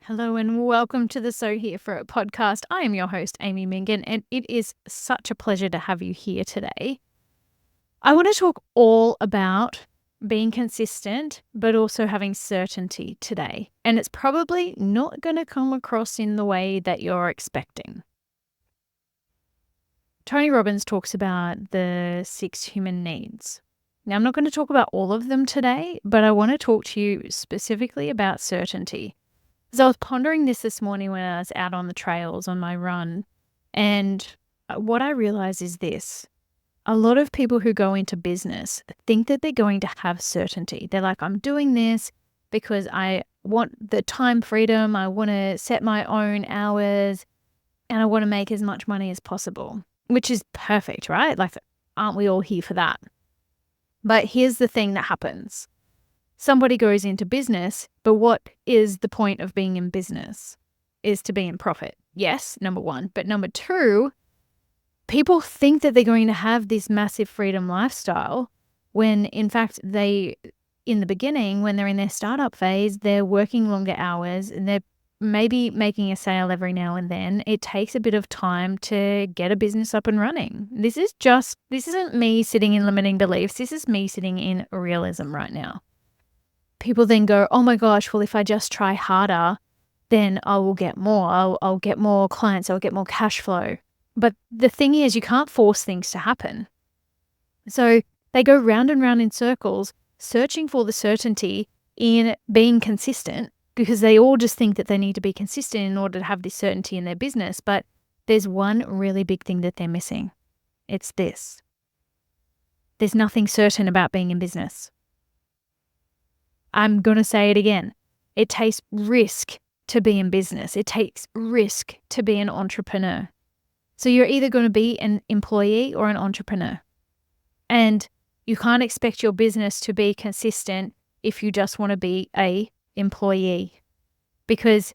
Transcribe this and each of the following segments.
Hello and welcome to the So Here For It podcast. I am your host, Amy Mingin, and it is such a pleasure to have you here today. I want to talk all about being consistent, but also having certainty today. And it's probably not going to come across in the way that you're expecting. Tony Robbins talks about the 6 human needs. Now, I'm not going to talk about all of them today, but I want to talk to you specifically about certainty. So I was pondering this morning when I was out on the trails on my run, and what I realized is this. A lot of people who go into business think that they're going to have certainty. They're like, I'm doing this because I want the time freedom, I want to set my own hours, and I want to make as much money as possible, which is perfect, right? Like, aren't we all here for that? But here's the thing that happens. Somebody goes into business, but what is the point of being in business? Is to be in profit. Yes, number one. But number two, people think that they're going to have this massive freedom lifestyle when in fact in the beginning, when they're in their startup phase, they're working longer hours and they're maybe making a sale every now and then. It takes a bit of time to get a business up and running. This isn't me sitting in limiting beliefs. This is me sitting in realism right now. People then go, oh my gosh, well, if I just try harder, then I will get more. I'll get more clients. I'll get more cash flow. But the thing is, you can't force things to happen. So they go round and round in circles, searching for the certainty in being consistent, because they all just think that they need to be consistent in order to have this certainty in their business. But there's one really big thing that they're missing. It's this. There's nothing certain about being in business. I'm going to say it again. It takes risk to be in business. It takes risk to be an entrepreneur. So you're either going to be an employee or an entrepreneur. And you can't expect your business to be consistent if you just want to be an employee, because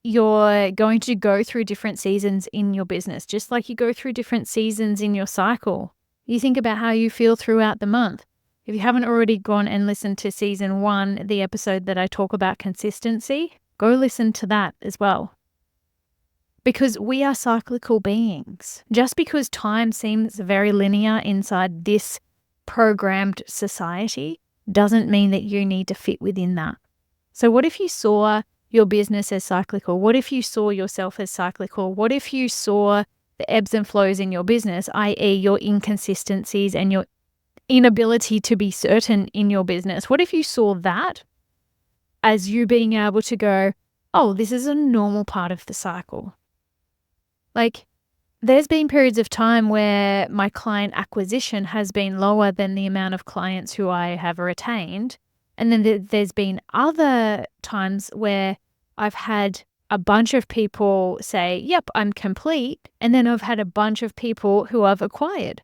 you're going to go through different seasons in your business, just like you go through different seasons in your cycle. You think about how you feel throughout the month. If you haven't already gone and listened to season 1, the episode that I talk about consistency, go listen to that as well. Because we are cyclical beings. Just because time seems very linear inside this programmed society doesn't mean that you need to fit within that. So what if you saw your business as cyclical? What if you saw yourself as cyclical? What if you saw the ebbs and flows in your business, i.e. your inconsistencies and your inability to be certain in your business? What if you saw that as you being able to go, oh, this is a normal part of the cycle? Like, there's been periods of time where my client acquisition has been lower than the amount of clients who I have retained. And then there's been other times where I've had a bunch of people say, yep, I'm complete. And then I've had a bunch of people who I've acquired.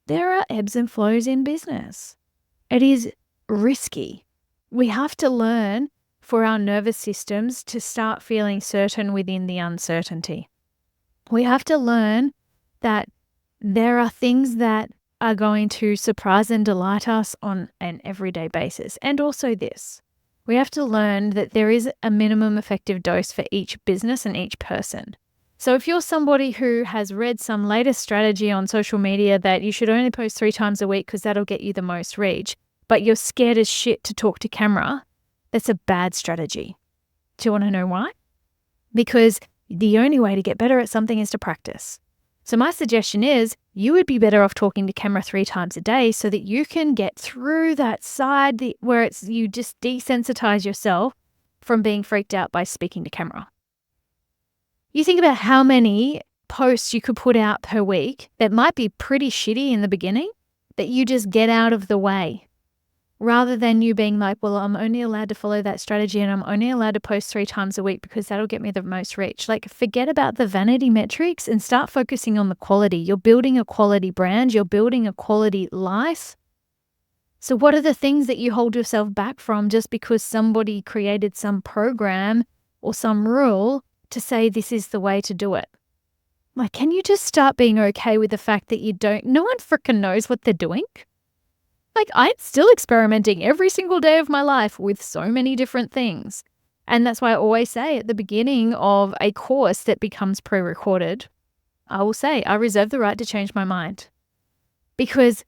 There are ebbs and flows in business. It is risky. We have to learn for our nervous systems to start feeling certain within the uncertainty. We have to learn that there are things that are going to surprise and delight us on an everyday basis. And also this, we have to learn that there is a minimum effective dose for each business and each person. So if you're somebody who has read some latest strategy on social media that you should only post 3 times a week because that'll get you the most reach, but you're scared as shit to talk to camera, that's a bad strategy. Do you want to know why? Because the only way to get better at something is to practice. So my suggestion is you would be better off talking to camera 3 times a day so that you can get through that side where you just desensitize yourself from being freaked out by speaking to camera. You think about how many posts you could put out per week that might be pretty shitty in the beginning, that you just get out of the way. Rather than you being like, well, I'm only allowed to follow that strategy and I'm only allowed to post 3 times a week because that'll get me the most reach. Like, forget about the vanity metrics and start focusing on the quality. You're building a quality brand. You're building a quality life. So what are the things that you hold yourself back from just because somebody created some program or some rule to say this is the way to do it? Like, can you just start being okay with the fact that no one freaking knows what they're doing? Like, I'm still experimenting every single day of my life with so many different things. And that's why I always say at the beginning of a course that becomes pre-recorded, I will say, I reserve the right to change my mind, because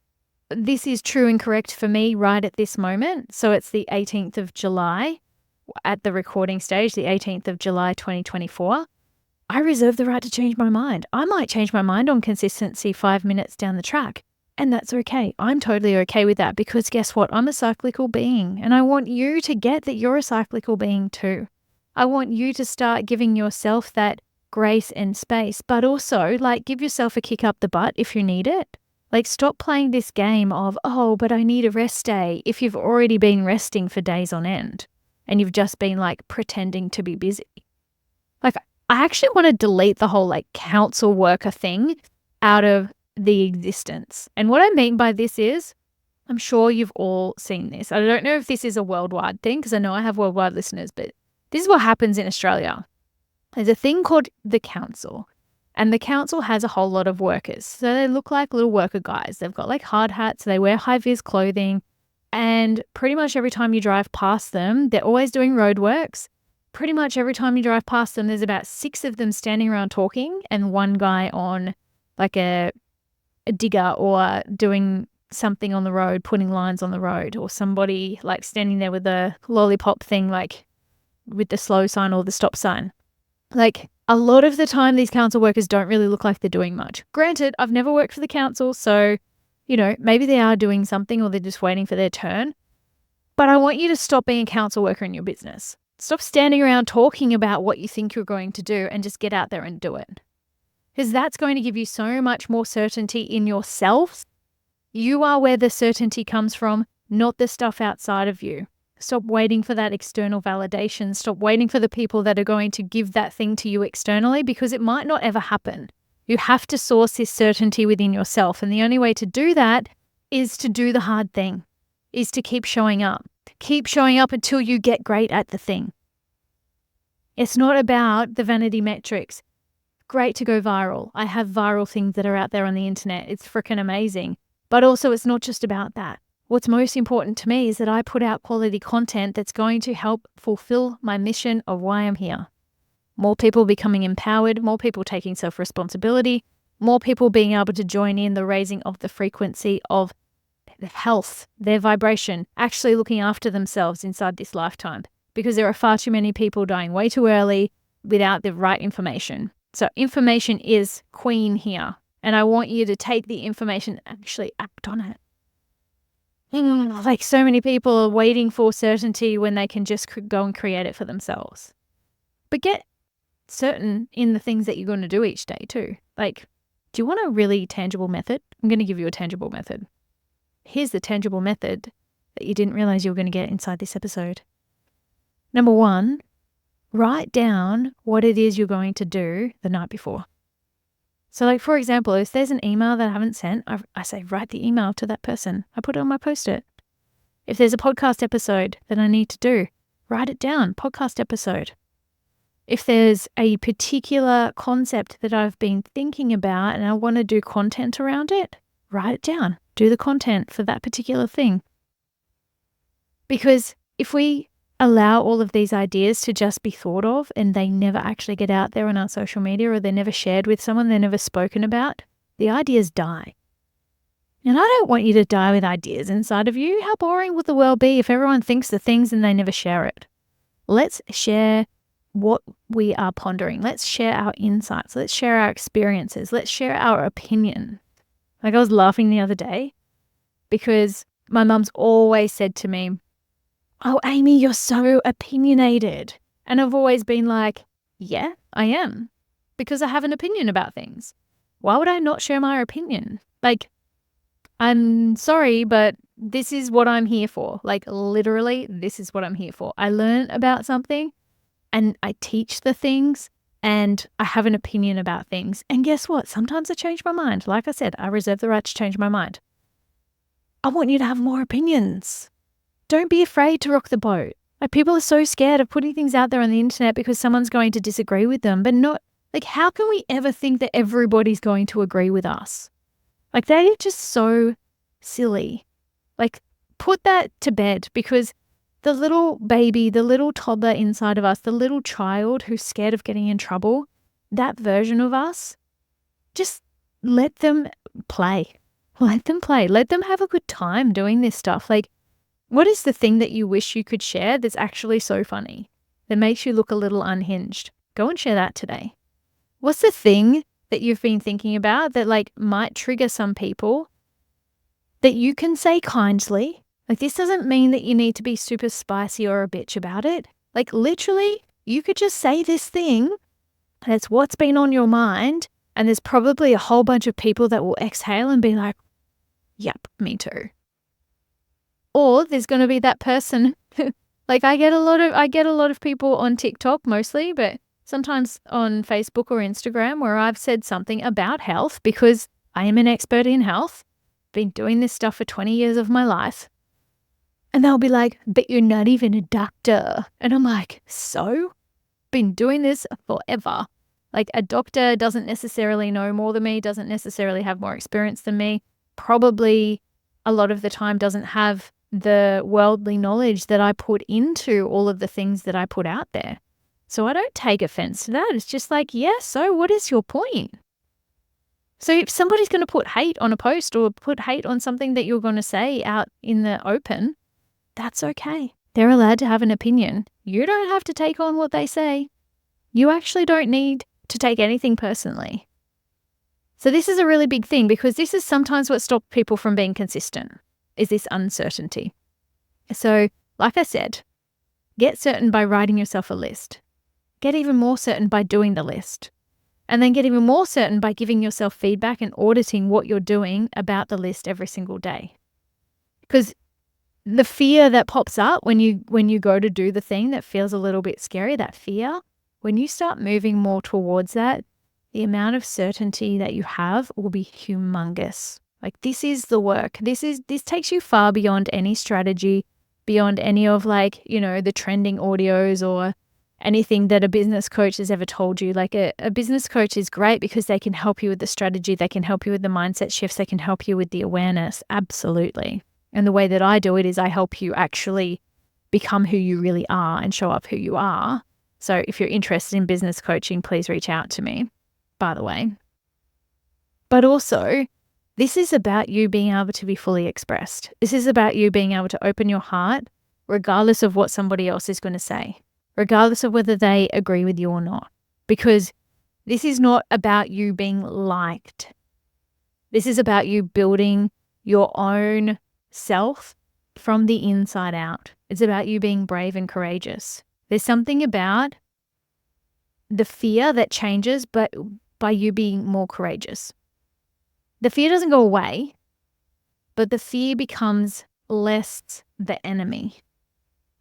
this is true and correct for me right at this moment. So it's the 18th of July at the recording stage, the 18th of July, 2024. I reserve the right to change my mind. I might change my mind on consistency 5 minutes down the track, and that's okay. I'm totally okay with that, because guess what? I'm a cyclical being, and I want you to get that you're a cyclical being too. I want you to start giving yourself that grace and space, but also like give yourself a kick up the butt if you need it. Like stop playing this game of, oh, but I need a rest day, if you've already been resting for days on end and you've just been like pretending to be busy. Like I actually want to delete the whole like council worker thing out of the existence. And what I mean by this is, I'm sure you've all seen this. I don't know if this is a worldwide thing, because I know I have worldwide listeners, but this is what happens in Australia. There's a thing called the council, and the council has a whole lot of workers. So they look like little worker guys. They've got like hard hats, they wear high-vis clothing, and pretty much every time you drive past them, they're always doing roadworks. Pretty much every time you drive past them, there's about 6 of them standing around talking, and one guy on like a digger or doing something on the road, putting lines on the road, or somebody like standing there with a lollipop thing, like with the slow sign or the stop sign. Like a lot of the time, these council workers don't really look like they're doing much. Granted, I've never worked for the council, so, you know, maybe they are doing something or they're just waiting for their turn. But I want you to stop being a council worker in your business. Stop standing around talking about what you think you're going to do and just get out there and do it. Because that's going to give you so much more certainty in yourself. You are where the certainty comes from, not the stuff outside of you. Stop waiting for that external validation. Stop waiting for the people that are going to give that thing to you externally, because it might not ever happen. You have to source this certainty within yourself. And the only way to do that is to do the hard thing, is to keep showing up. Keep showing up until you get great at the thing. It's not about the vanity metrics. Great to go viral. I have viral things that are out there on the internet. It's freaking amazing. But also it's not just about that. What's most important to me is that I put out quality content that's going to help fulfill my mission of why I'm here. More people becoming empowered, more people taking self-responsibility, more people being able to join in the raising of the frequency of their health, their vibration, actually looking after themselves inside this lifetime. Because there are far too many people dying way too early without the right information. So information is queen here. And I want you to take the information and actually act on it. Like so many people are waiting for certainty when they can just go and create it for themselves. But get certain in the things that you're going to do each day too. Like, do you want a really tangible method? I'm going to give you a tangible method. Here's the tangible method that you didn't realize you were going to get inside this episode. Number 1, write down what it is you're going to do the night before. So like, for example, if there's an email that I haven't sent, I say, write the email to that person. I put it on my Post-it. If there's a podcast episode that I need to do, write it down, podcast episode. If there's a particular concept that I've been thinking about and I want to do content around it, write it down. Do the content for that particular thing. Because if we allow all of these ideas to just be thought of and they never actually get out there on our social media, or they're never shared with someone, they're never spoken about, the ideas die. And I don't want you to die with ideas inside of you. How boring would the world be if everyone thinks the things and they never share it? Let's share what we are pondering. Let's share our insights. Let's share our experiences. Let's share our opinion. Like, I was laughing the other day because my mum's always said to me, "Oh, Amy, you're so opinionated." And I've always been like, yeah, I am, because I have an opinion about things. Why would I not share my opinion? Like, I'm sorry, but this is what I'm here for. Like, literally, this is what I'm here for. I learn about something and I teach the things and I have an opinion about things. And guess what? Sometimes I change my mind. Like I said, I reserve the right to change my mind. I want you to have more opinions. Don't be afraid to rock the boat. Like, people are so scared of putting things out there on the internet because someone's going to disagree with them, but not, like, how can we ever think that everybody's going to agree with us? Like, they're just so silly. Like, put that to bed, because the little baby, the little toddler inside of us, the little child who's scared of getting in trouble, that version of us, just let them play. Let them play. Let them have a good time doing this stuff. Like, what is the thing that you wish you could share that's actually so funny, that makes you look a little unhinged? Go and share that today. What's the thing that you've been thinking about that like might trigger some people that you can say kindly? Like, this doesn't mean that you need to be super spicy or a bitch about it. Like, literally, you could just say this thing. That's what's been on your mind. And there's probably a whole bunch of people that will exhale and be like, yep, me too. Or there's going to be that person like I get a lot of people on TikTok mostly, but sometimes on Facebook or Instagram where I've said something about health because I am an expert in health, been doing this stuff for 20 years of my life. And they'll be like, but you're not even a doctor. And I'm like, so? Been doing this forever. Like, a doctor doesn't necessarily know more than me, doesn't necessarily have more experience than me, probably a lot of the time doesn't have the worldly knowledge that I put into all of the things that I put out there. So I don't take offense to that. It's just like, yeah, so what is your point? So if somebody's going to put hate on a post or put hate on something that you're going to say out in the open, that's okay. They're allowed to have an opinion. You don't have to take on what they say. You actually don't need to take anything personally. So this is a really big thing because this is sometimes what stops people from being consistent, is this uncertainty. So like I said, get certain by writing yourself a list. Get even more certain by doing the list. And then get even more certain by giving yourself feedback and auditing what you're doing about the list every single day. Because the fear that pops up when you go to do the thing that feels a little bit scary, that fear, when you start moving more towards that, the amount of certainty that you have will be humongous. Like, this is the work. This takes you far beyond any strategy, beyond any of the trending audios or anything that a business coach has ever told you. Like, a business coach is great because they can help you with the strategy. They can help you with the mindset shifts. They can help you with the awareness. Absolutely. And the way that I do it is I help you actually become who you really are and show up who you are. So if you're interested in business coaching, please reach out to me, by the way. But also, this is about you being able to be fully expressed. This is about you being able to open your heart, regardless of what somebody else is going to say, regardless of whether they agree with you or not. Because this is not about you being liked. This is about you building your own self from the inside out. It's about you being brave and courageous. There's something about the fear that changes, but by you being more courageous. The fear doesn't go away, but the fear becomes less the enemy.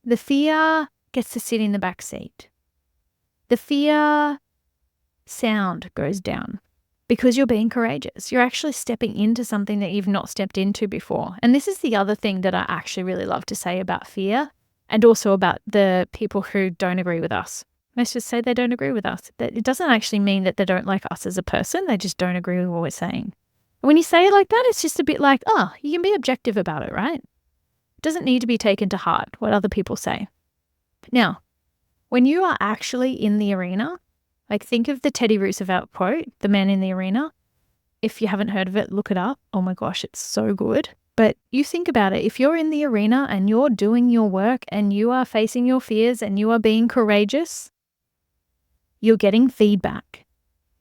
The fear gets to sit in the back seat. The fear sound goes down because you're being courageous. You're actually stepping into something that you've not stepped into before. And this is the other thing that I actually really love to say about fear and also about the people who don't agree with us. Let's just say they don't agree with us. That it doesn't actually mean that they don't like us as a person. They just don't agree with what we're saying. When you say it like that, it's just a bit like, oh, you can be objective about it, right? It doesn't need to be taken to heart what other people say. Now, when you are actually in the arena, like, think of the Teddy Roosevelt quote, the man in the arena. If you haven't heard of it, look it up. Oh my gosh, it's so good. But you think about it. If you're in the arena and you're doing your work and you are facing your fears and you are being courageous, you're getting feedback.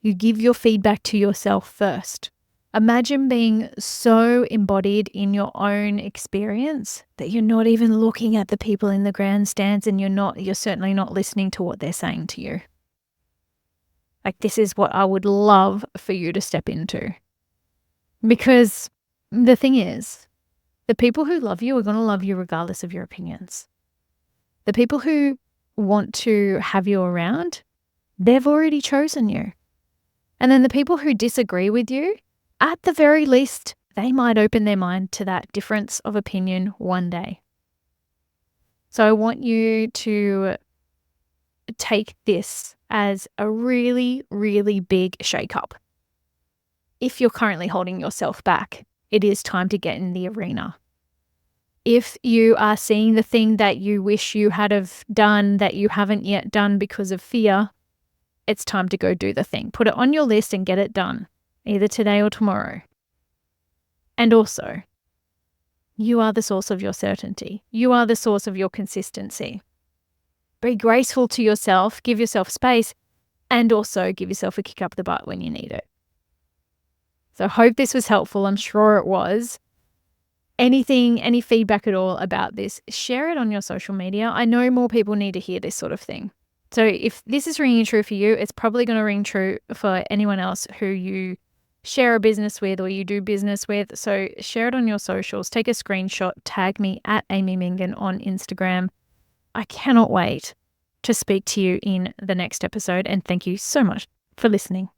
You give your feedback to yourself first. Imagine being so embodied in your own experience that you're not even looking at the people in the grandstands and you're certainly not listening to what they're saying to you. Like, this is what I would love for you to step into. Because the thing is, the people who love you are going to love you regardless of your opinions. The people who want to have you around, they've already chosen you. And then the people who disagree with you, at the very least, they might open their mind to that difference of opinion one day. So I want you to take this as a really, really big shake-up. If you're currently holding yourself back, it is time to get in the arena. If you are seeing the thing that you wish you had have done that you haven't yet done because of fear, it's time to go do the thing. Put it on your list and get it done, either today or tomorrow. And also, you are the source of your certainty. You are the source of your consistency. Be graceful to yourself, give yourself space, and also give yourself a kick up the butt when you need it. So I hope this was helpful. I'm sure it was. Any feedback at all about this, share it on your social media. I know more people need to hear this sort of thing. So if this is ringing true for you, it's probably going to ring true for anyone else who you share a business with or you do business with. So share it on your socials. Take a screenshot. Tag me at Amy Mingin on Instagram. I cannot wait to speak to you in the next episode. And thank you so much for listening.